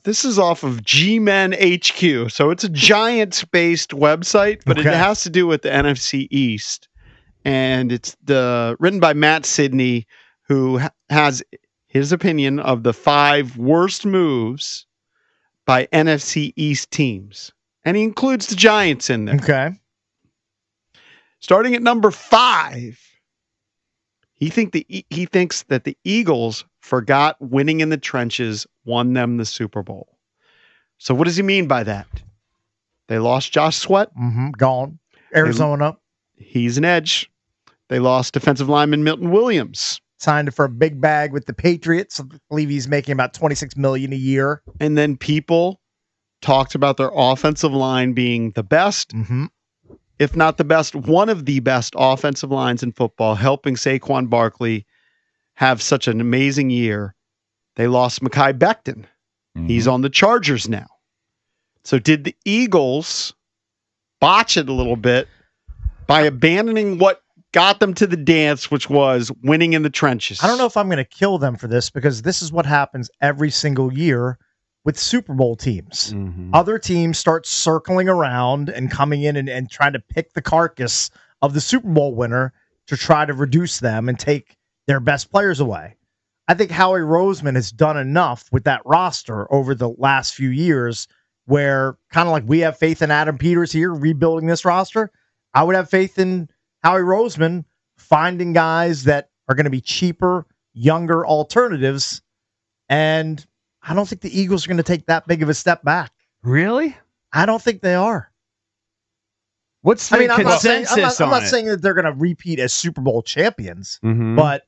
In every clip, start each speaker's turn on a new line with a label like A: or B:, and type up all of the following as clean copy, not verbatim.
A: This is off of G-Men HQ. So it's a Giants-based website, but it has to do with the NFC East. And it's written by Matt Sidney, who has his opinion of the 5 worst moves by NFC East teams. And he includes the Giants in there.
B: Okay.
A: Starting at number 5, he thinks that the Eagles forgot winning in the trenches won them the Super Bowl. So what does he mean by that? They lost Josh Sweat.
B: Gone. Arizona.
A: He's an edge. They lost defensive lineman Milton Williams.
B: Signed for a big bag with the Patriots. I believe he's making about $26 million a year.
A: And then people talked about their offensive line being the best, if not the best, one of the best offensive lines in football, helping Saquon Barkley have such an amazing year. They lost Mekhi Becton. He's on the Chargers now. So did the Eagles botch it a little bit by abandoning what got them to the dance, which was winning in the trenches?
B: I don't know if I'm going to kill them for this, because this is what happens every single year with Super Bowl teams. Other teams start circling around and coming in and trying to pick the carcass of the Super Bowl winner to try to reduce them and take their best players away. I think Howie Roseman has done enough with that roster over the last few years where, kind of like we have faith in Adam Peters here rebuilding this roster, I would have faith in Howie Roseman finding guys that are going to be cheaper, younger alternatives. And I don't think the Eagles are going to take that big of a step back.
C: Really?
B: I don't think they are.
C: What's the consensus
B: I'm not saying that they're going to repeat as Super Bowl champions, but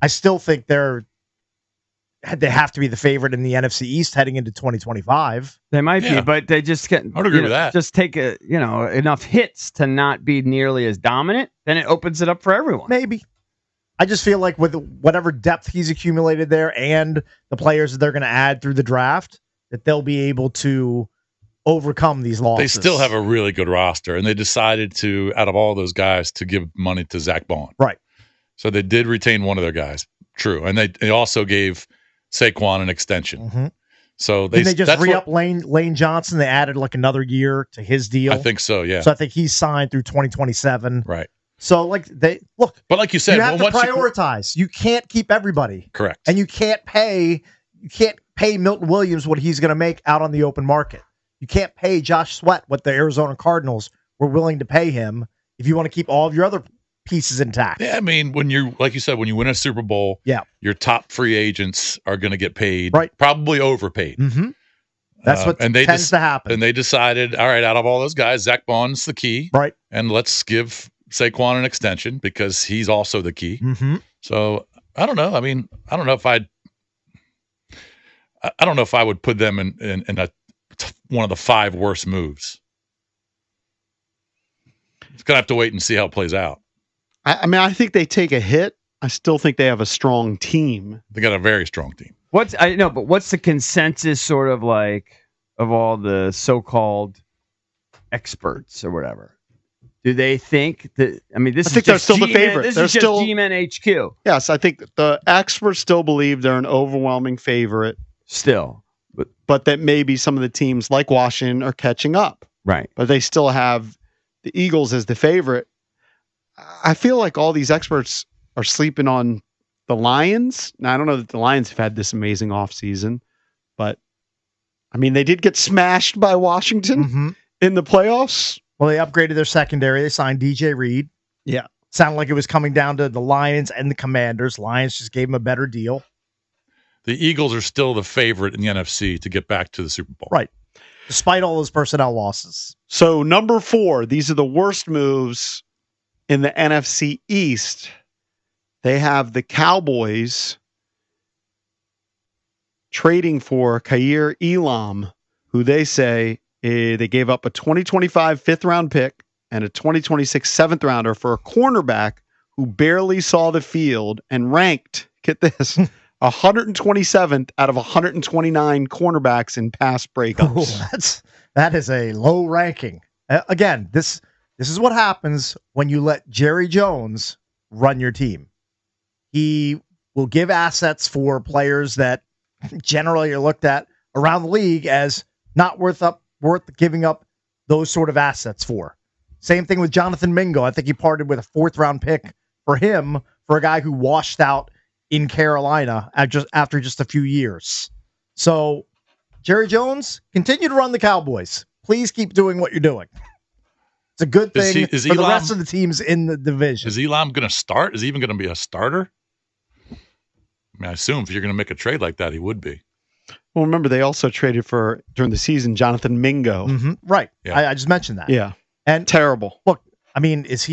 B: I still think they have to be the favorite in the NFC East heading into 2025.
C: They might be, but they just can't.
D: I would agree with that.
C: Just take enough hits to not be nearly as dominant. Then it opens it up for everyone.
B: Maybe. I just feel like with whatever depth he's accumulated there and the players that they're going to add through the draft, that they'll be able to overcome these losses.
D: They still have a really good roster, and they decided to, out of all those guys, to give money to Zach Bond.
B: Right.
D: So they did retain one of their guys. True. And they also gave Saquon an extension. So
B: they just re-up Lane Johnson. They added like another year to his deal.
D: I think so, yeah.
B: So I think he's signed through 2027.
D: Right.
B: So like but
D: like you said,
B: you have to prioritize. You can't keep everybody.
D: Correct.
B: And you can't pay Milton Williams what he's going to make out on the open market. You can't pay Josh Sweat what the Arizona Cardinals were willing to pay him if you want to keep all of your other pieces intact.
D: Yeah, I mean, when you win a Super Bowl, your top free agents are going to get paid, probably overpaid.
B: That's what tends to happen.
D: And they decided, all right, out of all those guys, Zach Bond's the key,
B: right?
D: And let's give Saquon an extension because he's also the key. So I don't know. I mean, I don't know if I would put them in one of the 5 worst moves. It's gonna have to wait and see how it plays out.
A: I mean, I think they take a hit. I still think they have a strong team.
D: They got a very strong team.
C: What's the consensus sort of like of all the so-called experts or whatever? Do they think that? I mean, I think
A: they're still the favorite.
C: This
A: they're
C: is just
A: still
C: G-Men HQ.
A: Yes, I think the experts still believe they're an overwhelming favorite.
C: Still,
A: but that maybe some of the teams like Washington are catching up.
C: Right.
A: But they still have the Eagles as the favorite. I feel like all these experts are sleeping on the Lions. Now, I don't know that the Lions have had this amazing offseason, but I mean, they did get smashed by Washington in the playoffs.
B: Well, they upgraded their secondary. They signed DJ Reed.
A: Yeah.
B: Sounded like it was coming down to the Lions and the Commanders. Lions just gave them a better deal.
D: The Eagles are still the favorite in the NFC to get back to the Super Bowl.
B: Right. Despite all those personnel losses.
A: So number 4, these are the worst moves in the NFC East. They have the Cowboys trading for Khair Elam, who they say they gave up a 2025 fifth-round pick and a 2026 seventh-rounder for a cornerback who barely saw the field and ranked, get this, 127th out of 129 cornerbacks in pass breakups.
B: That is a low ranking. Again, this is what happens when you let Jerry Jones run your team. He will give assets for players that generally are looked at around the league as not worth giving up those sort of assets for. Same thing with Jonathan Mingo. I think he parted with a 4th-round pick for him for a guy who washed out in Carolina after just a few years. So, Jerry Jones, continue to run the Cowboys. Please keep doing what you're doing. It's a good thing for the rest of the teams in the division.
D: Is Elam going to start? Is he even going to be a starter? I mean, I assume if you're going to make a trade like that, he would be.
A: Well, remember, they also traded for, during the season, Jonathan Mingo.
B: Mm-hmm. Right.
A: Yeah.
B: I just mentioned that.
A: Yeah.
B: And
A: terrible.
B: Look, I mean, is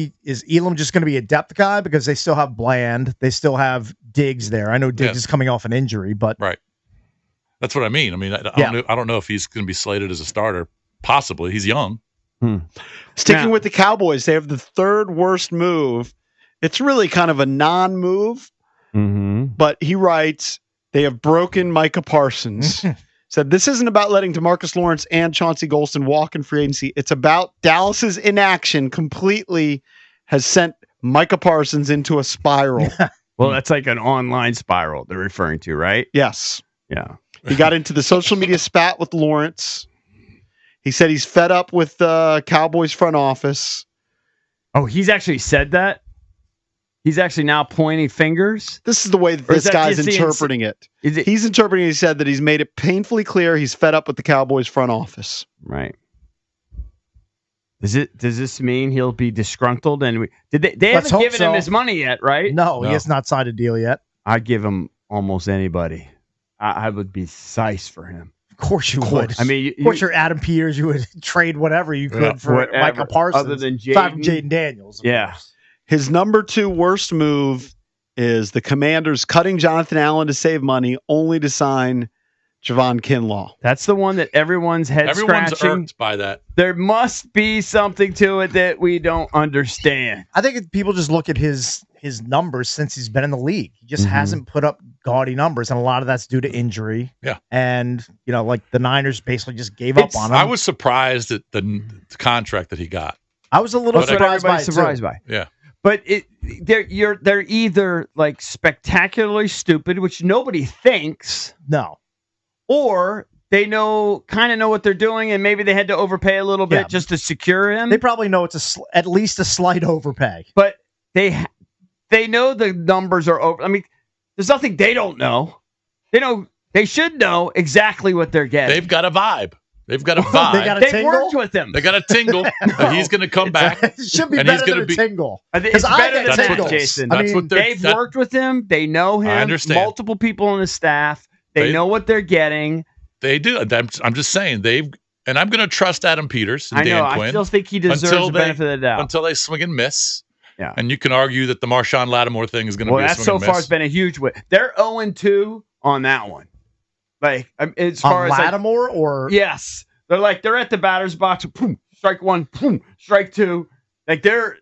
B: Elam just going to be a depth guy? Because they still have Bland. They still have Diggs there. I know Diggs is coming off an injury, but.
D: Right. That's what I mean. I mean, I don't know if he's going to be slated as a starter. Possibly. He's young.
A: Sticking with the Cowboys, they have the 3rd worst move. It's really kind of a non-move, but he writes, they have broken Micah Parsons. Said, this isn't about letting DeMarcus Lawrence and Chauncey Golston walk in free agency. It's about Dallas's inaction completely has sent Micah Parsons into a spiral.
C: Well, that's like an online spiral they're referring to, right?
A: Yes.
C: Yeah.
A: He got into the social media spat with Lawrence. He said he's fed up with the Cowboys front office.
C: Oh, he's actually said that? He's actually now pointing fingers?
A: This is the way that this guy's interpreting it. He's interpreting it. He said that he's made it painfully clear he's fed up with the Cowboys front office.
C: Right. Does this mean he'll be disgruntled? And they haven't given him his money yet, right?
B: No, he has not signed a deal yet.
C: I'd give him almost anybody. I would be size for him.
B: Of course you would.
C: I mean,
B: of course, you're Adam Peters. You would trade whatever you could for Micah Parsons,
C: other than
B: Jaden Daniels.
C: Yeah.
B: Course.
A: His number 2 worst move is the Commanders cutting Jonathan Allen to save money, only to sign Javon Kinlaw.
C: That's the one that everyone's scratching.
D: Everyone's irked by that.
C: There must be something to it that we don't understand.
B: I think people just look at his numbers since he's been in the league. He just hasn't put up gaudy numbers, and a lot of that's due to injury.
D: Yeah.
B: And, like the Niners basically just gave up on him.
D: I was surprised at the contract that he got.
B: I was a little surprised by.
D: Yeah.
C: But they're either like spectacularly stupid, which nobody thinks.
B: No.
C: Or they kind of know what they're doing, and maybe they had to overpay a little bit just to secure him.
B: They probably know it's at least a slight overpay.
C: But they know the numbers are over. I mean, there's nothing they don't know. They should know exactly what they're getting.
D: They've got a vibe. They've got a vibe.
C: They've worked with him.
D: They got a tingle. That he's going to come back.
B: It should be better than a tingle.
C: It's better than
B: tingles.
C: Jason.
D: They've
C: worked with him. They know him.
D: I understand.
C: Multiple people on his staff. They know what they're getting.
D: They do. I'm just saying and I'm going to trust Adam Peters and Dan Quinn.
C: I still think he deserves the benefit of the doubt
D: until they swing and miss.
C: Yeah.
D: And you can argue that the Marshawn Lattimore thing is going to be a swing and miss.
C: Well, that so far has been a huge win. They're 0-2 on that one. Like as far as
B: Lattimore or
C: yes, they're at the batter's box. Boom, strike 1. Boom, strike 2. Like they're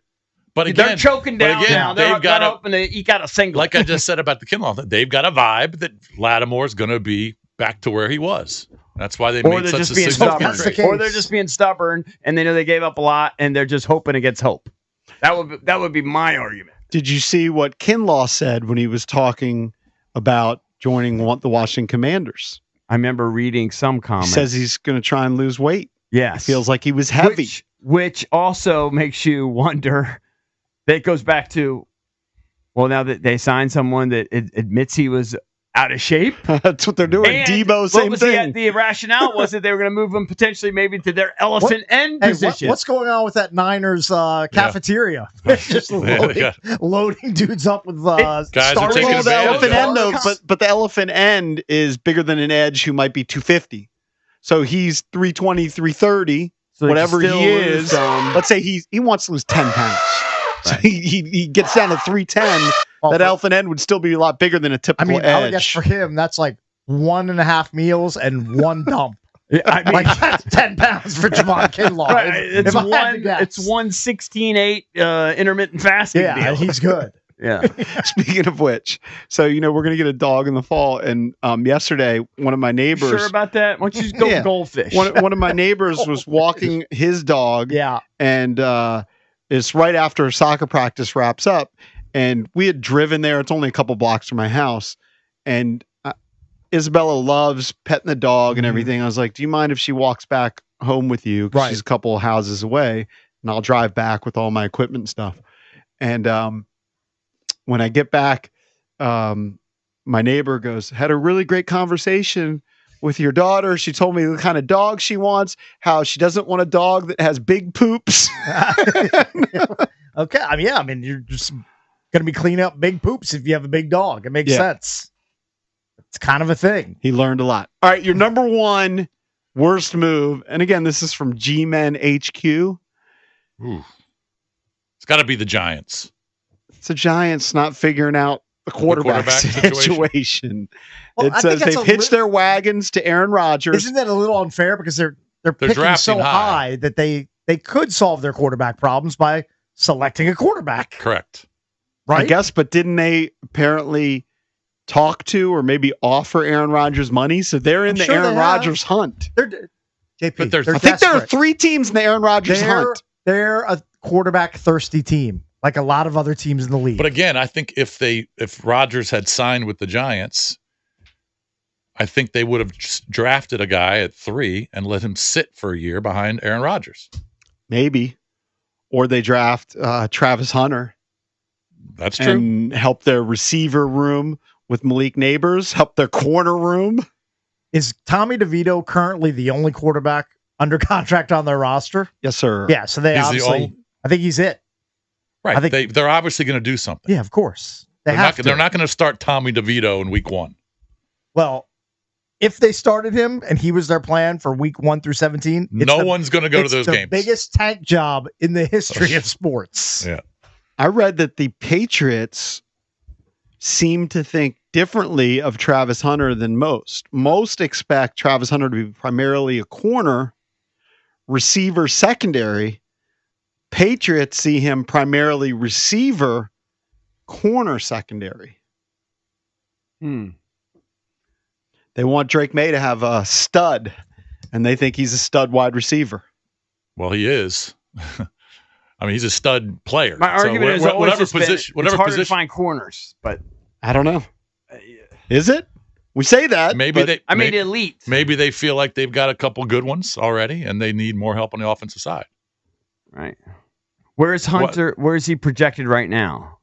C: choking down now. They're hoping to eke out a single.
D: Like I just said about the Kinlaw, they've got a vibe that Lattimore's going to be back to where he was. That's why they made such a significant trade.
C: Or they're just being stubborn, and they know they gave up a lot, and they're just hoping against hope. That would be my argument.
A: Did you see what Kinlaw said when he was talking about joining the Washington Commanders?
C: I remember reading some comments.
A: He says he's going to try and lose weight.
C: Yes.
A: Feels like he was heavy.
C: Which also makes you wonder. That goes back to, now that they signed someone that admits he was out of shape.
A: That's what they're doing. And Debo, same thing.
C: The rationale was that they were going to move him potentially maybe to their elephant end position.
B: What's going on with that Niners cafeteria? Just loading dudes up with
D: guys are taking
A: the elephant end, though, but the elephant end is bigger than an edge who might be 250. So he's 320, 330, whatever he is. Let's say he wants to lose 10 pounds. So he gets down to 310. That elephant end would still be a lot bigger than a typical edge.
B: I would guess for him, that's like 1.5 meals and 1 dump. That's 10 pounds for Javon Kinlaw.
C: Right. It's 116.8 intermittent fasting.
B: Yeah,
C: deal.
B: He's good.
C: Yeah.
A: Speaking of which, so we're gonna get a dog in the fall, and yesterday one of my neighbors.
C: You sure about that? Why don't you just go goldfish?
A: One of my neighbors was walking his dog.
B: Yeah,
A: and it's right after soccer practice wraps up, and we had driven there. It's only a couple blocks from my house, and Isabella loves petting the dog and everything. I was like, do you mind if she walks back home with you? 'Cause she's a couple of houses away, and I'll drive back with all my equipment and stuff. And when I get back, my neighbor goes, had a really great conversation with your daughter. She told me the kind of dog she wants, how she doesn't want a dog that has big poops.
B: Okay. I mean, you're just going to be cleaning up big poops if you have a big dog. It makes sense. It's kind of a thing.
A: He learned a lot. All right. Your number one worst move. And again, this is from G-Men HQ.
D: Ooh. It's got to be the Giants.
A: It's the Giants not figuring out the quarterback situation. Well, it says they've hitched their wagons to Aaron Rodgers.
B: Isn't that a little unfair because they're picking so high that they could solve their quarterback problems by selecting a quarterback?
D: Correct.
B: Right?
A: I guess, but didn't they apparently talk to or maybe offer Aaron Rodgers money? So they're in the Aaron Rodgers hunt.
B: I think
A: there are 3 teams in the Aaron Rodgers hunt.
B: They're a quarterback thirsty team, like a lot of other teams in the league.
D: But again, I think if Rodgers had signed with the Giants, I think they would have just drafted a guy at 3 and let him sit for a year behind Aaron Rodgers.
A: Maybe. Or they draft Travis Hunter.
D: That's true.
A: And help their receiver room with Malik Neighbors, help their corner room.
B: Is Tommy DeVito currently the only quarterback under contract on their roster?
A: Yes, sir.
B: Yeah, so I think he's it.
D: Right. They're obviously going to do something.
B: Yeah, of course. They're
D: not going to start Tommy DeVito in week 1.
B: Well, if they started him and he was their plan for week 1 through 17,
D: no one's going to go to those games.
B: It's the biggest tank job in the history of sports.
D: Yeah.
A: I read that the Patriots seem to think differently of Travis Hunter than most. Most expect Travis Hunter to be primarily a corner, receiver, secondary. Patriots see him primarily receiver, corner, secondary. They want Drake May to have a stud, and they think he's a stud wide receiver.
D: Well, he is. I mean, he's a stud player.
C: My argument is
D: whatever position,
C: it's harder to find corners, but
A: I don't know. Is it? We say that.
C: Elite.
D: Maybe they feel like they've got a couple good ones already, and they need more help on the offensive side.
C: Right. Where is Hunter? Where is he projected right now?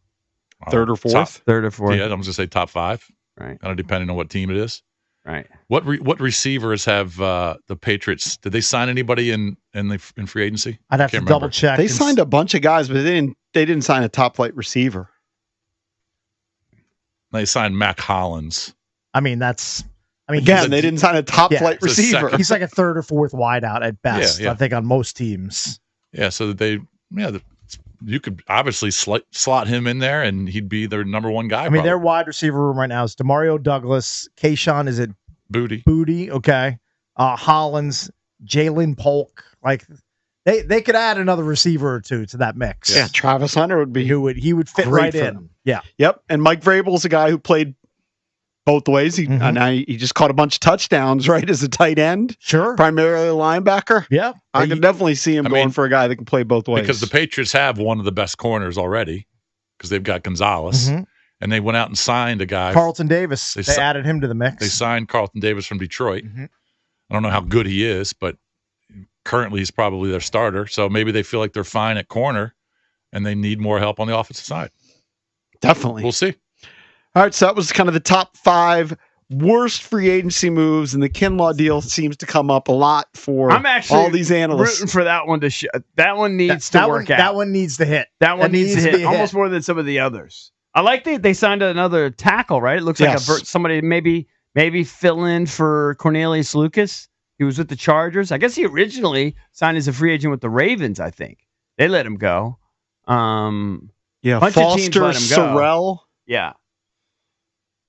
A: 3rd or 4th?
C: 3rd or 4th.
D: Yeah, I'm going to say top 5.
C: Right.
D: Kind of depending on what team it is.
C: Right.
D: What receivers have the Patriots? Did they sign anybody in free agency?
B: I'd have to double check.
A: They signed a bunch of guys, but they didn't sign a top flight receiver.
D: They signed Mac Hollins.
B: Again,
A: they didn't sign a top flight receiver.
B: He's like a 3rd or 4th wideout at best. I think on most teams.
D: Yeah, so that you could obviously slot him in there, and he'd be their number 1 guy.
B: Their wide receiver room right now is DeMario Douglas, Kayshawn, is it Booty? Okay. Hollins, Jalen Polk. Like they could add another receiver or 2 to that mix.
A: Yeah, Travis Hunter would be.
B: He would fit right in. Them. Yeah.
A: Yep. And Mike Vrabel's a guy who played both ways. He just caught a bunch of touchdowns, right, as a tight end.
B: Sure.
A: Primarily a linebacker.
B: Yeah.
A: I can definitely see him going for a guy that can play both ways.
D: Because the Patriots have one of the best corners already because they've got Gonzalez. And they went out and signed a guy.
B: Carlton Davis. They added him to the mix.
D: They signed Carlton Davis from Detroit. I don't know how good he is, but currently he's probably their starter. So maybe they feel like they're fine at corner and they need more help on the offensive side.
A: Definitely.
D: We'll see.
A: All right, so that was kind of the top 5 worst free agency moves, and the Kinlaw deal seems to come up a lot for all these analysts.
C: Rooting for that one to that one needs to work out.
B: That one needs to hit.
C: That one needs to hit almost more than some of the others. I like they signed another tackle, right? It looks like somebody maybe fill in for Cornelius Lucas. He was with the Chargers. I guess he originally signed as a free agent with the Ravens, I think. They let him go.
A: Foster Sorrell.
C: Yeah.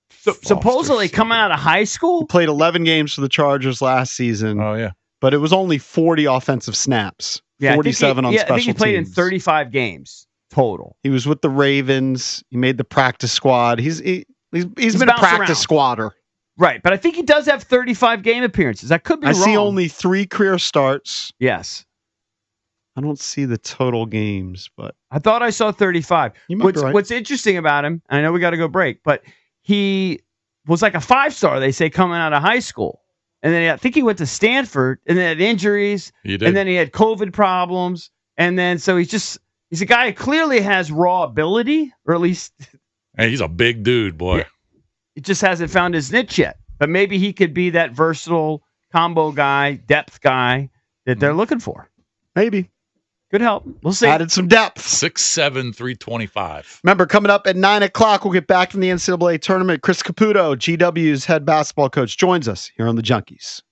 C: So supposedly coming out of high school,
A: he played 11 games for the Chargers last season.
D: Oh yeah,
A: but it was only 40 offensive snaps. 47 on special teams. I think he played
C: in 35 games total.
A: He was with the Ravens. He made the practice squad. He's been a practice squatter.
C: Right, but I think he does have 35 game appearances. I could be wrong.
A: I see only 3 career starts.
C: Yes.
A: I don't see the total games, but
C: I thought I saw 35.
A: You might be right.
C: What's interesting about him, and I know we got to go break, but he was like a 5-star, they say, coming out of high school. And then I think he went to Stanford and then had injuries.
D: He did.
C: And then he had COVID problems. And then so he's a guy who clearly has raw ability, or at least.
D: Hey, he's a big dude, boy.
C: Yeah, he just hasn't found his niche yet. But maybe he could be that versatile combo guy, depth guy that they're looking for.
A: Maybe.
C: Could help. We'll see.
A: Added some depth.
D: 6'7", 325.
A: Remember, coming up at 9 o'clock, we'll get back from the NCAA tournament. Chris Caputo, GW's head basketball coach, joins us here on the Junkies.